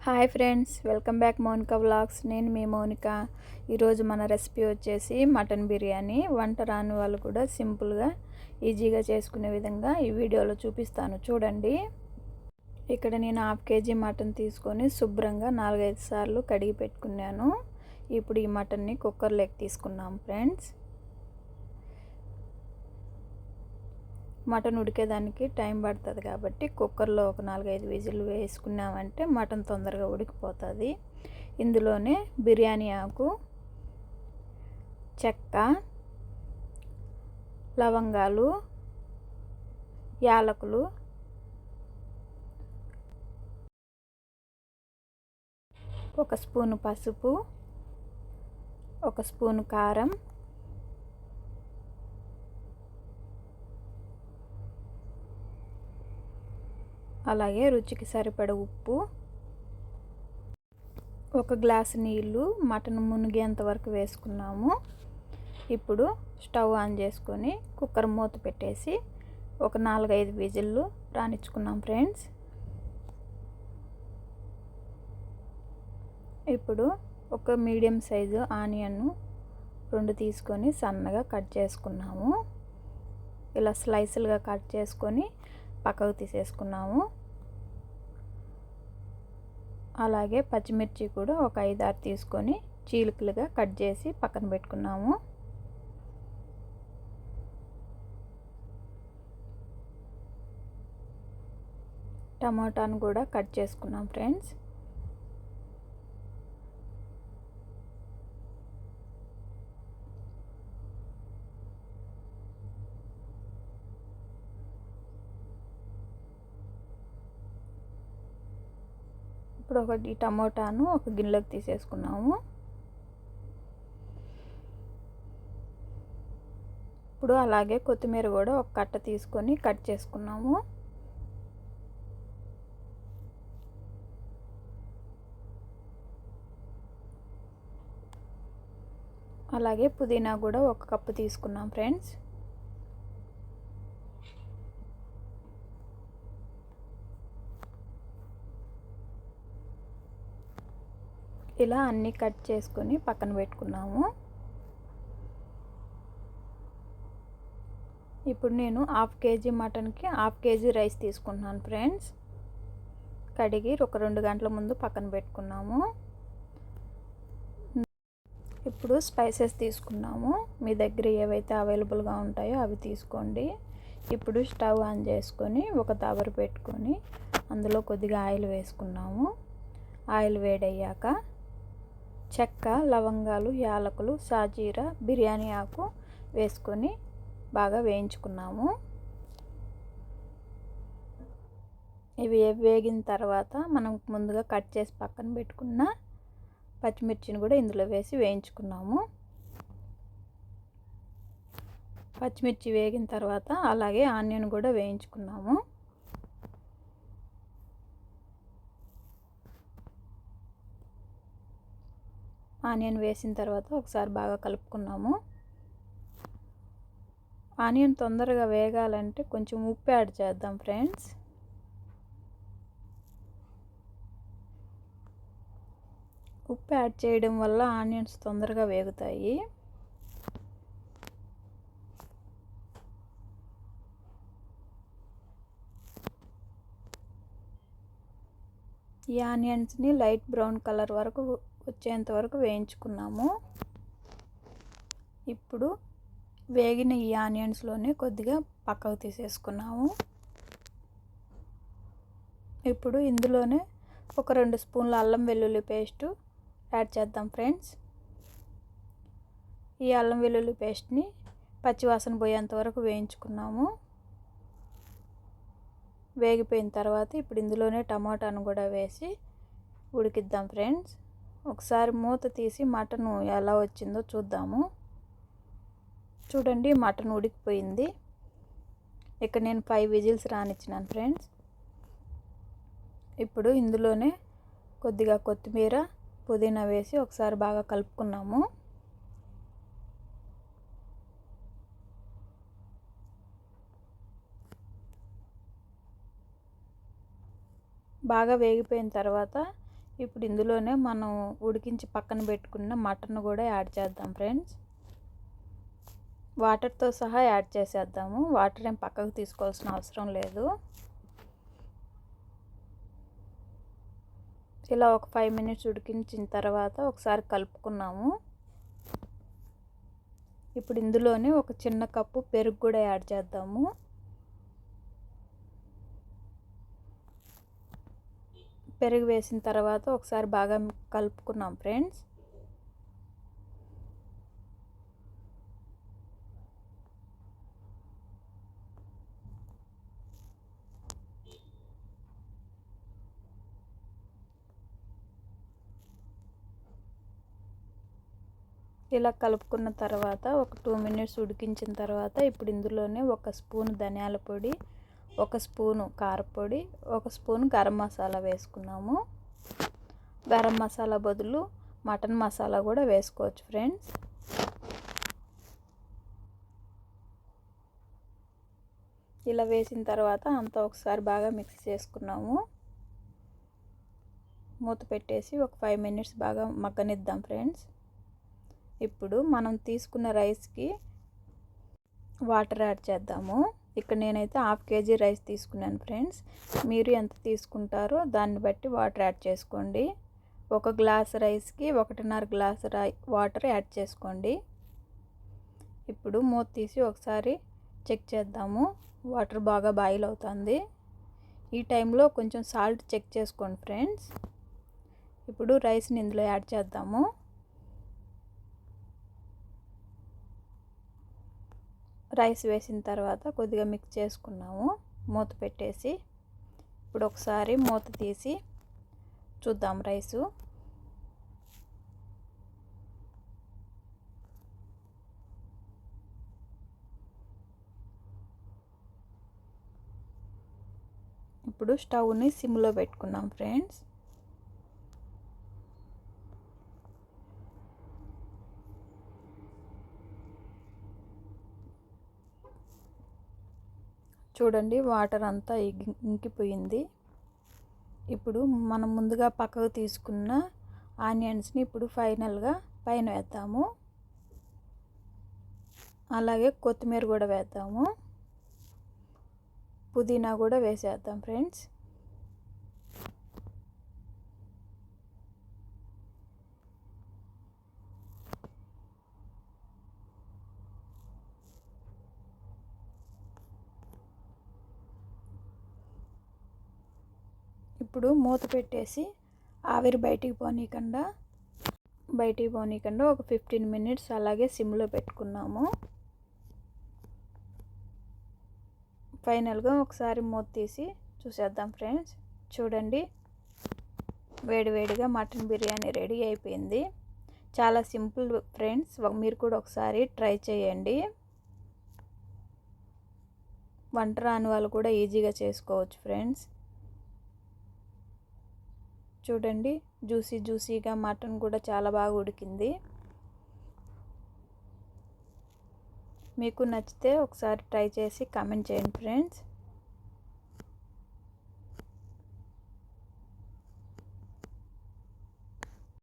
Hi friends, welcome back Mounika vlogs. నేను మీ మౌనిక. ఈరోజు మన రెసిపీ వచ్చేసి మటన్ బిర్యానీ. వంట రాని వాళ్ళు కూడా సింపుల్గా ఈజీగా చేసుకునే విధంగా ఈ వీడియోలో చూపిస్తాను, చూడండి. ఇక్కడ నేను 1/2 kg మటన్ తీసుకొని శుభ్రంగా 4-5 సార్లు కడిగి పెట్టుకున్నాను. ఇప్పుడు ఈ మటన్ని కుక్కర్లోకి తీసుకున్నాం ఫ్రెండ్స్. మటన్ ఉడికేదానికి టైం పడుతుంది కాబట్టి కుక్కర్లో ఒక 4-5 విజిల్లు వేసుకున్నామంటే మటన్ తొందరగా ఉడికిపోతుంది. ఇందులోనే బిర్యానీ ఆకు, చెక్క, లవంగాలు, యాలకులు, ఒక స్పూను పసుపు, ఒక స్పూను కారం, అలాగే రుచికి సరిపడ ఉప్పు, ఒక గ్లాసు నీళ్ళు మటన్ మునిగేంత వరకు వేసుకున్నాము. ఇప్పుడు స్టవ్ ఆన్ చేసుకొని కుక్కర్ మూత పెట్టేసి ఒక 4-5 విజిల్లు రానిచ్చుకున్నాం ఫ్రెండ్స్. ఇప్పుడు ఒక మీడియం సైజు ఆనియన్ 2 తీసుకొని సన్నగా కట్ చేసుకున్నాము. ఇలా స్లైసులుగా కట్ చేసుకొని పక్కకు తీసేసుకున్నాము. అలాగే పచ్చిమిర్చి కూడా ఒక 5-6 తీసుకొని చీలికలుగా కట్ చేసి పక్కన పెట్టుకున్నాము. టమాటాను కూడా కట్ చేసుకున్నాం ఫ్రెండ్స్. ఇప్పుడు ఒకటి టమోటాను ఒక గిన్నెలోకి తీసేసుకున్నాము. ఇప్పుడు అలాగే కొత్తిమీర కూడా ఒక కట్ట తీసుకొని కట్ చేసుకున్నాము. అలాగే పుదీనా కూడా ఒక కప్పు తీసుకున్నాం ఫ్రెండ్స్. ఇలా అన్నీ కట్ చేసుకొని పక్కన పెట్టుకున్నాము. ఇప్పుడు నేను 1/2 kg మటన్కి 1/2 kg రైస్ తీసుకుంటున్నాను ఫ్రెండ్స్. కడిగి ఒక 2 గంటల ముందు పక్కన పెట్టుకున్నాము. ఇప్పుడు స్పైసెస్ తీసుకున్నాము. మీ దగ్గర ఏవైతే అవైలబుల్గా ఉంటాయో అవి తీసుకోండి. ఇప్పుడు స్టవ్ ఆన్ చేసుకొని ఒక తవర పెట్టుకొని అందులో కొద్దిగా ఆయిల్ వేసుకున్నాము. ఆయిల్ వేడయ్యాక చెక్క, లవంగాలు, యాలకులు, సాజీరా, బిర్యానీ ఆకు వేసుకొని బాగా వేయించుకున్నాము. ఇవి వేగిన తర్వాత మనం ముందుగా కట్ చేసి పక్కన పెట్టుకున్న పచ్చిమిర్చిని కూడా ఇందులో వేసి వేయించుకున్నాము. పచ్చిమిర్చి వేగిన తర్వాత అలాగే ఆనియన్ కూడా వేయించుకున్నాము. ఆనియన్ వేసిన తర్వాత ఒకసారి బాగా కలుపుకున్నాము. ఆనియన్ తొందరగా వేగాలంటే కొంచెం ఉప్పు యాడ్ చేద్దాం ఫ్రెండ్స్. ఉప్పు యాడ్ చేయడం వల్ల ఆనియన్స్ తొందరగా వేగుతాయి. ఈ ఆనియన్స్ని లైట్ బ్రౌన్ కలర్ వరకు వచ్చేంత వరకు వేయించుకున్నాము. ఇప్పుడు వేగిన ఈ ఆనియన్స్లోనే కొద్దిగా పక్కకు తీసేసుకున్నాము. ఇప్పుడు ఇందులోనే ఒక 2 స్పూన్ల అల్లం వెల్లుల్లి పేస్టు యాడ్ చేద్దాం ఫ్రెండ్స్. ఈ అల్లం వెల్లుల్లి పేస్ట్ని పచ్చివాసన పోయేంత వరకు వేయించుకున్నాము. వేగిపోయిన తర్వాత ఇప్పుడు ఇందులోనే టమాటాను కూడా వేసి ఉడికిద్దాం ఫ్రెండ్స్. ఒకసారి మూత తీసి మటన్ ఎలా వచ్చిందో చూద్దాము. చూడండి, మటన్ ఉడికిపోయింది. ఇక్కడ నేను 5 విజిల్స్ రానిచ్చినాను ఫ్రెండ్స్. ఇప్పుడు ఇందులోనే కొద్దిగా కొత్తిమీర, పుదీనా వేసి ఒకసారి బాగా కలుపుకున్నాము. బాగా వేగిపోయిన తర్వాత ఇప్పుడు ఇందులోనే మనం ఉడికించి పక్కన పెట్టుకున్న మటన్ కూడా యాడ్ చేద్దాం ఫ్రెండ్స్. వాటర్తో సహా యాడ్ చేసేద్దాము. వాటర్ ఏం పక్కకు తీసుకోవాల్సిన అవసరం లేదు. ఇలా ఒక 5 మినిట్స్ ఉడికించిన తర్వాత ఒకసారి కలుపుకున్నాము. ఇప్పుడు ఇందులోనే ఒక చిన్న కప్పు పెరుగు కూడా యాడ్ చేద్దాము. పెరుగు వేసిన తర్వాత ఒకసారి బాగా కలుపుకున్నాం ఫ్రెండ్స్. ఇలా కలుపుకున్న తర్వాత ఒక 2 మినిట్స్ ఉడికించిన తర్వాత ఇప్పుడు ఇందులోనే 1 స్పూన్ ధనియాల పొడి, 1 స్పూను కారపొడి, 1 స్పూన్ గరం మసాలా వేసుకున్నాము. గరం మసాలా బదులు మటన్ మసాలా కూడా వేసుకోవచ్చు ఫ్రెండ్స్. ఇలా వేసిన తర్వాత అంతా ఒకసారి బాగా మిక్స్ చేసుకున్నాము. మూత పెట్టేసి ఒక 5 మినిట్స్ బాగా మగ్గనిద్దాం ఫ్రెండ్స్. ఇప్పుడు మనం తీసుకున్న రైస్కి వాటర్ యాడ్ చేద్దాము. ఇక్కడ నేనైతే 1/2 కేజీ రైస్ తీసుకున్నాను ఫ్రెండ్స్. మీరు ఎంత తీసుకుంటారో దాన్ని బట్టి వాటర్ యాడ్ చేసుకోండి. 1 గ్లాస్ రైస్కి 1.5 గ్లాస్ వాటర్ యాడ్ చేసుకోండి. ఇప్పుడు మూత తీసి ఒకసారి చెక్ చేద్దాము. వాటర్ బాగా బాయిల్ అవుతుంది. ఈ టైంలో కొంచెం సాల్ట్ చెక్ చేసుకోండి ఫ్రెండ్స్. ఇప్పుడు రైస్ని ఇందులో యాడ్ చేద్దాము. రైస్ వేసిన తర్వాత కొద్దిగా మిక్స్ చేసుకున్నాము. మూత పెట్టేసి ఇప్పుడు ఒకసారి మూత తీసి చూద్దాం రైసు. ఇప్పుడు స్టవ్ని సిమ్లో పెట్టుకున్నాం ఫ్రెండ్స్. చూడండి వాటర్ అంతా ఇంకిపోయింది. ఇప్పుడు మనం ముందుగా పక్కకు తీసుకున్న ఆనియన్స్ని ఇప్పుడు ఫైనల్గా పైన వేద్దాము. అలాగే కొత్తిమీర కూడా వేద్దాము. పుదీనా కూడా వేసేద్దాం ఫ్రెండ్స్. ఇప్పుడు మూత పెట్టేసి ఆవిరి బయటికి పోనీయకుండా ఒక 15 మినిట్స్ అలాగే సిమ్లో పెట్టుకున్నాము. ఫైనల్గా ఒకసారి మూత తీసి చూసేద్దాం ఫ్రెండ్స్. చూడండి వేడివేడిగా మటన్ బిర్యానీ రెడీ అయిపోయింది. చాలా సింపుల్ ఫ్రెండ్స్. మీరు కూడా ఒకసారి ట్రై చేయండి. వంట రాని వాళ్ళు కూడా ఈజీగా చేసుకోవచ్చు ఫ్రెండ్స్. చూడండి జ్యూసీగా మటన్ కూడా చాలా బాగా ఉడికింది. మీకు నచ్చితే ఒకసారి ట్రై చేసి కామెంట్ చేయండి ఫ్రెండ్స్.